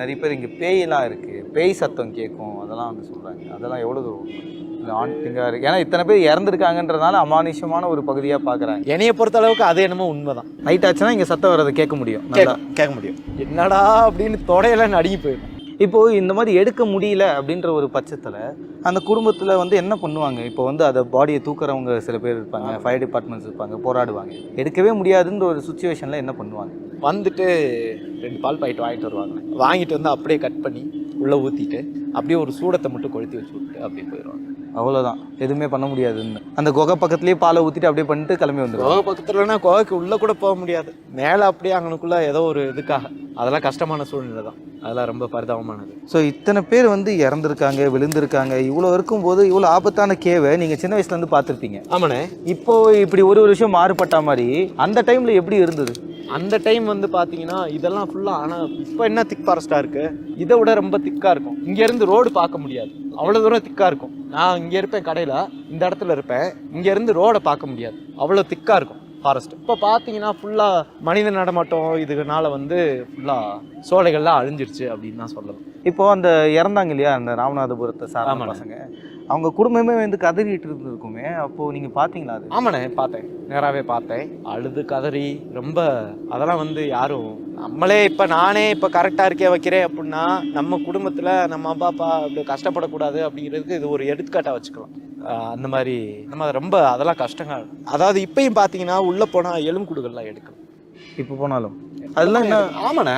நிறைய பேர் இங்கே பேயெல்லாம் இருக்குது, பேய் சத்தம் கேட்கும், அதெல்லாம் வந்து சொல்கிறாங்க. அதெல்லாம் எவ்வளோ தூரம் இல்லை ஆன்டிங்காக இருக்குது? ஏன்னா இத்தனை பேர் இறந்துருக்காங்கன்றதுனால அமானுஷமான ஒரு பகுதியாக பார்க்குறாங்க. என்னையை பொறுத்த அளவுக்கு அது என்னமோ உண்மைதான். நைட் ஆச்சுன்னா இங்கே சத்தம் வர்றது கேட்க முடியும், நல்லா கேட்க முடியும். என்னடா அப்படின்னு தொடையெல்லாம் நடுங்கி போயிடும். இப்போது இந்த மாதிரி எடுக்க முடியல அப்படின்ற ஒரு பட்சத்தில் அந்த குடும்பத்தில் வந்து என்ன பண்ணுவாங்க? இப்போ வந்து அதை பாடியை தூக்குறவங்க சில பேர் இருப்பாங்க, ஃபயர் டிபார்ட்மெண்ட்ஸ் இருப்பாங்க, போராடுவாங்க. எடுக்கவே முடியாதுன்ற ஒரு சுச்சுவேஷனில் என்ன பண்ணுவாங்க? வந்துட்டு 2 பால் பாக்கெட் வாங்கிட்டு வருவாங்க. வாங்கிட்டு வந்து அப்படியே கட் பண்ணி உள்ளே ஊற்றிட்டு அப்படியே ஒரு சூடத்தை மட்டும் கொளுத்தி வச்சு விட்டு அப்படியே போயிடுவாங்க. அவ்வளோதான், எதுவுமே பண்ண முடியாதுன்னு. அந்த குகை பக்கத்துலேயே பாலை ஊற்றிட்டு அப்படியே பண்ணிட்டு கிளம்பி வந்துடும். குகை பக்கத்துலனா குகைக்கு உள்ளே கூட போக முடியாது, மேலே அப்படியே அங்கனுக்குள்ளே ஏதோ ஒரு இதுக்காக. அதெல்லாம் கஷ்டமான சூழ்நிலை தான், அதெல்லாம் ரொம்ப பரிதாபமானது. ஸோ இத்தனை பேர் வந்து இறந்துருக்காங்க, விழுந்திருக்காங்க. இவ்வளோ இருக்கும்போது இவ்வளோ ஆபத்தான கேவை நீங்கள் சின்ன வயசுலேருந்து பார்த்துருப்பீங்க. ஆமாண்ணே. இப்போ இப்படி ஒரு விஷயம் மாறுபட்ட மாதிரி அந்த டைமில் எப்படி இருந்தது? அந்த டைம் வந்து பார்த்தீங்கன்னா இதெல்லாம் ஃபுல்லாக, ஆனால் இப்போ என்ன திக் ஃபாரஸ்ட்டாக இருக்குது, இதை விட ரொம்ப திக்காக இருக்கும். இங்கேருந்து ரோடு பார்க்க முடியாது, அவ்வளோ தூரம் திக்காக இருக்கும். நான் இங்கே இருப்பேன் கடையில், இந்த இடத்துல இருப்பேன், இங்கேருந்து ரோடை பார்க்க முடியாது, அவ்வளோ திக்காக இருக்கும் ஃபாரஸ்ட். இப்போ பார்த்தீங்கன்னா ஃபுல்லாக மனித நடமாட்டம் இதுனால வந்து ஃபுல்லாக சோலைகள்லாம் அழிஞ்சிருச்சு அப்படின்னு தான் சொல்லலாம். இப்போது அந்த இறந்தாங்க இல்லையா, அந்த ராமநாதபுரத்தை சார்ந்த பசங்க, அவங்க குடும்பமே வந்து கதறிட்டு இருந்திருக்குமே, அப்போது நீங்கள் பார்த்தீங்களா அது? ஆமாண்ணே, பார்த்தேன், நேராகவே பார்த்தேன். அழுது கதறி ரொம்ப, அதெல்லாம் வந்து யாரும் நம்மளே இப்போ நானே இப்போ கரெக்டாக இருக்கே வைக்கிறேன் அப்படின்னா நம்ம குடும்பத்தில் நம்ம அப்பா அப்பா அப்படி கஷ்டப்படக்கூடாது அப்படிங்கிறதுக்கு இது ஒரு எடுத்துக்காட்டாக வச்சுக்கலாம். அந்த மாதிரி நம்ம ரொம்ப அதெல்லாம் கஷ்டங்கள். அதாவது இப்பயும் பார்த்தீங்கன்னா உள்ளே போனால் எலும்புக்கூடுகள்லாம் எடுக்கும். இப்போ போனாலும் அதெல்லாம் என்ன? ஆமாண்ணே,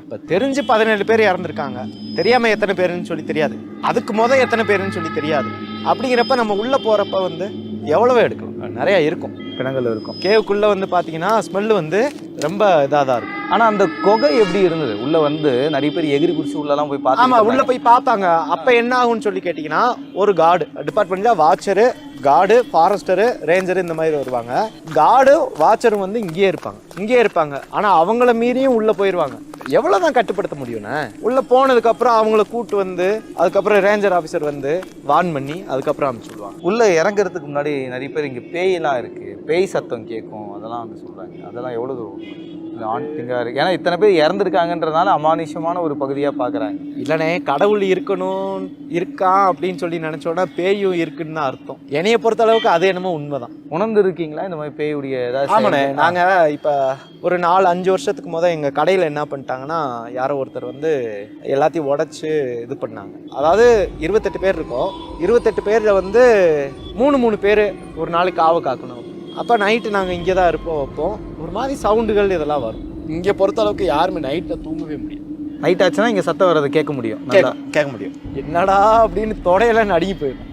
இப்போ தெரிஞ்சு 17 பேர் இறந்துருக்காங்க, தெரியாம எத்தனை பேருன்னு சொல்லி தெரியாது, அதுக்கு எத்தனை பேருன்னு சொல்லி தெரியாது. அப்படிங்கிறப்ப நம்ம உள்ள போறப்ப வந்து எவ்வளவோ எடுக்கலாம், நிறைய இருக்கும், பிணங்கள் இருக்கும். கேவுக்குள்ள வந்து பாத்தீங்கன்னா ஸ்மெல்லு வந்து ரொம்ப இதாக தான் இருக்கும். ஆனால் அந்த குகை எப்படி இருந்தது? உள்ள வந்து நிறைய பேர் எகிரி குடிச்சு உள்ளலாம் போய் பார்த்து. ஆமா, உள்ள போய் பார்த்தாங்க. அப்ப என்ன ஆகும்னு சொல்லி கேட்டீங்கன்னா, ஒரு கார்டு டிபார்ட்மெண்ட்ல வாட்சரு, கார்டு, ஃபாரஸ்டரு, ரேஞ்சரு இந்த மாதிரி வருவாங்க. கார்டு வாட்சரும் வந்து இங்கேயே இருப்பாங்க. ஆனா அவங்கள மீறியும் உள்ள போயிருவாங்க. எவ்வளவுதான் கட்டுப்படுத்த முடியும்னா, உள்ள போனதுக்கு அப்புறம் அவங்கள கூட்டு வந்து அதுக்கப்புறம் ரேஞ்சர் ஆஃபீஸர் வந்து வார்ன் பண்ணி அதுக்கப்புறம் அனுப்பிச்சுடுவாங்க. உள்ள இறங்குறதுக்கு முன்னாடி நிறைய பேர் இங்கே பேயெல்லாம் இருக்கு, பேய் சத்தம் கேட்கும், அதெல்லாம் வந்து சொல்றாங்க. அதெல்லாம் எவ்வளோ தூரம் இல்லை ஆன்டிங்காக இருக்குது? ஏன்னா இத்தனை பேர் இறந்துருக்காங்கன்றதுனால அமானுஷமான ஒரு பகுதியாக பார்க்குறாங்க. இல்லைண்ணே, கடவுள் இருக்கான் அப்படின்னு சொல்லி நினச்சோன்னா பேயும் இருக்குன்னு தான் அர்த்தம். என்னையை பொறுத்த அளவுக்கு அது என்னமோ உண்மைதான். உணர்ந்து இருக்கீங்களா இந்த மாதிரி பேயுடைய ஏதாவது? ஆமாண்ணே, நாங்கள் இப்போ ஒரு 4-5 வருஷத்துக்கு எங்கள் கடையில் என்ன பண்ணிட்டாங்கன்னா, யாரோ ஒருத்தர் வந்து எல்லாத்தையும் உடச்சி இது பண்ணாங்க. அதாவது 28 பேர் இருக்கோம், 28 பேரில் வந்து 3 பேர் ஒரு நாளைக்கு காவை காக்கணும். அப்போ நைட்டு நாங்கள் இங்கே தான் வைப்போம். ஒரு மாதிரி சவுண்டுகள் இதெல்லாம் வரும். இங்கே பொறுத்த அளவுக்கு யாருமே நைட்டில் தூங்கவே முடியும். நைட் ஆச்சுன்னா இங்கே சத்தம் வர்றது கேட்க முடியும், கேட்க முடியும். என்னடா அப்படின்னு தொடையெல்லாம் நடுங்கி போயிடும்.